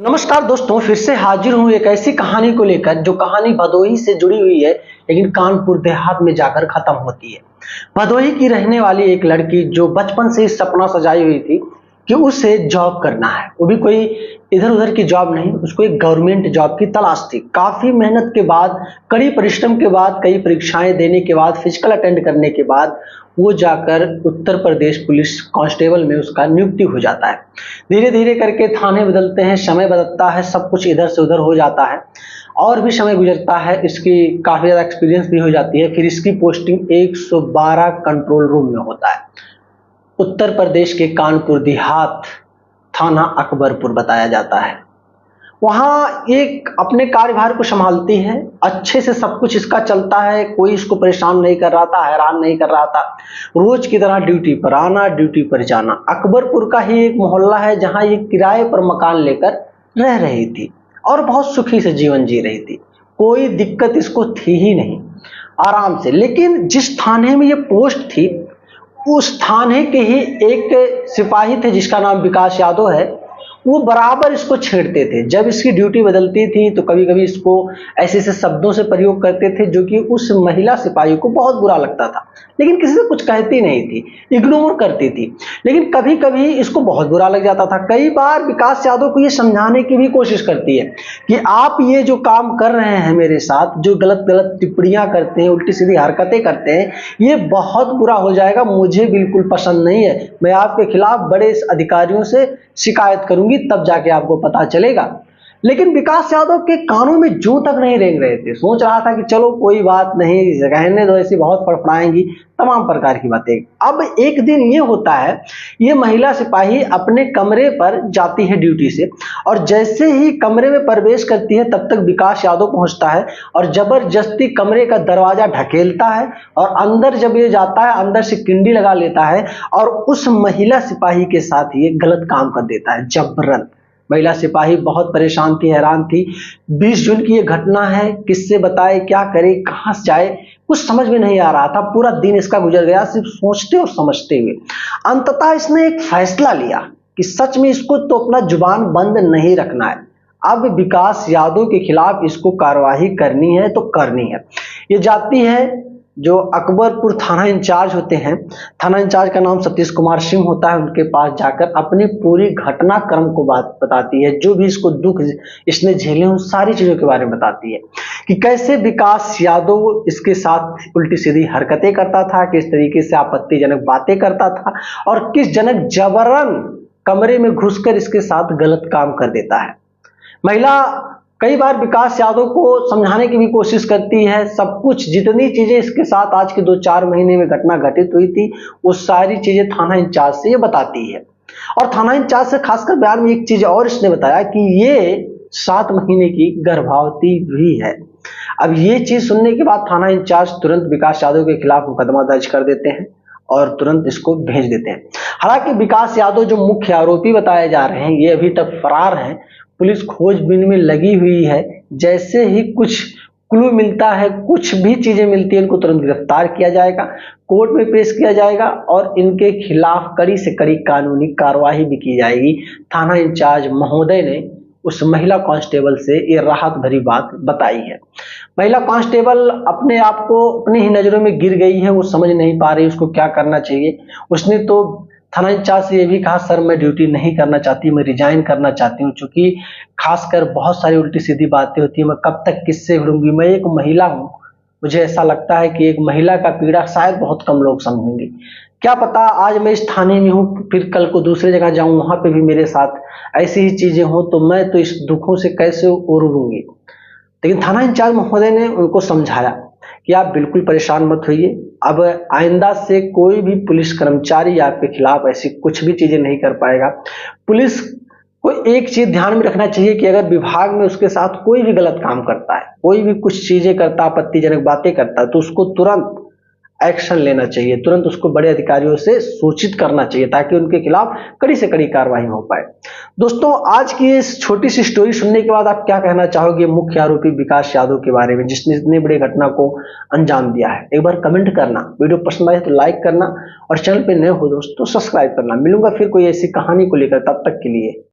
नमस्कार दोस्तों, फिर से हाजिर हूँ एक ऐसी कहानी को लेकर जो कहानी भदोही से जुड़ी हुई है, लेकिन कानपुर देहात में जाकर खत्म होती है। भदोही की रहने वाली एक लड़की जो बचपन से ही सपना सजाई हुई थी कि उसे जॉब करना है, वो भी कोई इधर उधर की जॉब नहीं, उसको एक गवर्नमेंट जॉब की तलाश थी। काफी मेहनत के बाद, कड़ी परिश्रम के बाद, कई परीक्षाएं देने के बाद, फिजिकल अटेंड करने के बाद वो जाकर उत्तर प्रदेश पुलिस कांस्टेबल में उसका नियुक्ति हो जाता है। धीरे धीरे करके थाने बदलते हैं, समय बदलता है, सब कुछ इधर से उधर हो जाता है और भी समय गुजरता है, इसकी काफी ज्यादा एक्सपीरियंस भी हो जाती है। फिर इसकी पोस्टिंग 112 कंट्रोल रूम में होता है, उत्तर प्रदेश के कानपुर देहात, थाना अकबरपुर बताया जाता है। वहां एक अपने कार्यभार को संभालती है, अच्छे से सब कुछ इसका चलता है, कोई इसको परेशान नहीं कर रहा था, हैरान नहीं कर रहा था। रोज की तरह ड्यूटी पर आना, ड्यूटी पर जाना। अकबरपुर का ही एक मोहल्ला है जहां ये किराए पर मकान लेकर रह रही थी और बहुत सुखी से जीवन जी रही थी। कोई दिक्कत इसको थी ही नहीं, आराम से। लेकिन जिस थाने में ये पोस्ट थी, उस थाने के ही एक सिपाही थे जिसका नाम विकास यादव है, वो बराबर इसको छेड़ते थे। जब इसकी ड्यूटी बदलती थी तो कभी कभी इसको ऐसे ऐसे शब्दों से प्रयोग करते थे जो कि उस महिला सिपाही को बहुत बुरा लगता था, लेकिन किसी से कुछ कहती नहीं थी, इग्नोर करती थी। लेकिन कभी कभी इसको बहुत बुरा लग जाता था। कई बार विकास यादव को ये समझाने की भी कोशिश करती है कि आप ये जो काम कर रहे हैं मेरे साथ, जो गलत गलत टिप्पणियां करते हैं, उल्टी सीधी हरकतें करते हैं, ये बहुत बुरा हो जाएगा, मुझे बिल्कुल पसंद नहीं है। मैं आपके खिलाफ बड़े अधिकारियों से शिकायत करूंगी, तब जाके आपको पता चलेगा। लेकिन विकास यादव के कानों में जूं तक नहीं रेंग रहे थे। सोच रहा था कि चलो कोई बात नहीं, रहने दो, ऐसी बहुत फड़फड़ाएंगी, तमाम प्रकार की बातें। अब एक दिन ये होता है, ये महिला सिपाही अपने कमरे पर जाती है ड्यूटी से, और जैसे ही कमरे में प्रवेश करती है तब तक विकास यादव पहुंचता है और जबरदस्ती कमरे का दरवाजा ढकेलता है और अंदर जब ये जाता है, अंदर से किंडी लगा लेता है और उस महिला सिपाही के साथ ये गलत काम कर देता है, जबरन। महिला सिपाही बहुत परेशान थी, हैरान थी। 20 जून की ये घटना है, किससे बताए, क्या करे, कहां से जाए, कुछ समझ में नहीं आ रहा था। पूरा दिन इसका गुजर गया सिर्फ सोचते और समझते हुए। अंततः इसने एक फैसला लिया कि सच में इसको तो अपना जुबान बंद नहीं रखना है। अब विकास यादव के खिलाफ इसको कार्रवाई करनी है तो करनी है। ये जाती है, जो अकबरपुर थाना इंचार्ज होते हैं, थाना इंचार्ज का नाम सतीश कुमार सिंह होता है, उनके पास जाकर अपनी पूरी घटनाक्रम को बात बताती है, जो भी इसको दुख इसने झेले उन सारी चीजों के बारे में बताती है कि कैसे विकास यादव इसके साथ उल्टी सीधी हरकतें करता था, किस तरीके से आपत्तिजनक बातें करता था और किस जनक जबरन कमरे में घुसकर इसके साथ गलत काम कर देता है। महिला कई बार विकास यादव को समझाने की भी कोशिश करती है। सब कुछ, जितनी चीजें इसके साथ आज के 2-4 महीने में घटना घटित हुई थी, वो सारी चीजें थाना इंचार्ज से ये बताती है। और थाना इंचार्ज से खासकर बयान में एक चीज और इसने बताया कि ये 7 महीने की गर्भवती भी है। अब ये चीज सुनने के बाद थाना इंचार्ज तुरंत विकास यादव के खिलाफ मुकदमा दर्ज कर देते हैं और तुरंत इसको भेज देते हैं। हालांकि विकास यादव जो मुख्य आरोपी बताए जा रहे हैं, ये अभी तक फरार हैं। पुलिस खोजबीन में लगी हुई है। जैसे ही कुछ क्लू मिलता है, कुछ भी चीजें मिलती है, इनको तुरंत गिरफ्तार किया जाएगा, कोर्ट में पेश किया जाएगा और इनके खिलाफ कड़ी से कड़ी कानूनी कार्रवाई भी की जाएगी। थाना इंचार्ज महोदय ने उस महिला कांस्टेबल से ये राहत भरी बात बताई है। महिला कांस्टेबल अपने आप को अपनी ही नजरों में गिर गई है, वो समझ नहीं पा रही उसको क्या करना चाहिए। उसने तो थाना इंचार्ज से ये भी कहा, सर मैं ड्यूटी नहीं करना चाहती, मैं रिजाइन करना चाहती हूँ, क्योंकि खासकर बहुत सारी उल्टी सीधी बातें होती है, मैं कब तक किससे लड़ूंगी, मैं एक महिला हूँ। मुझे ऐसा लगता है कि एक महिला का पीड़ा शायद बहुत कम लोग समझेंगे। क्या पता आज मैं इस थाने में हूँ, फिर कल को दूसरी जगह जाऊं, वहां पे भी मेरे साथ ऐसी ही चीजें हो, तो मैं तो इस दुखों से कैसे उबरूंगी। लेकिन थाना इंचार्ज महोदय ने उनको समझाया कि आप बिल्कुल परेशान मत होइए, अब आइंदा से कोई भी पुलिस कर्मचारी आपके खिलाफ ऐसी कुछ भी चीजें नहीं कर पाएगा। पुलिस को एक चीज ध्यान में रखना चाहिए कि अगर विभाग में उसके साथ कोई भी गलत काम करता है, कोई भी कुछ चीजें करता, आपत्तिजनक बातें करता है, तो उसको तुरंत एक्शन लेना चाहिए, तुरंत उसको बड़े अधिकारियों से सूचित करना चाहिए ताकि उनके खिलाफ कड़ी से कड़ी कार्रवाई हो पाए। दोस्तों, आज की इस छोटी सी स्टोरी सुनने के बाद आप क्या कहना चाहोगे मुख्य आरोपी विकास यादव के बारे में, जिसने इतनी बड़ी घटना को अंजाम दिया है? एक बार कमेंट करना, वीडियो पसंद आए तो लाइक करना और चैनल पे नए हो दोस्तों सब्सक्राइब करना। मिलूंगा फिर कोई ऐसी कहानी को लेकर, तब तक के लिए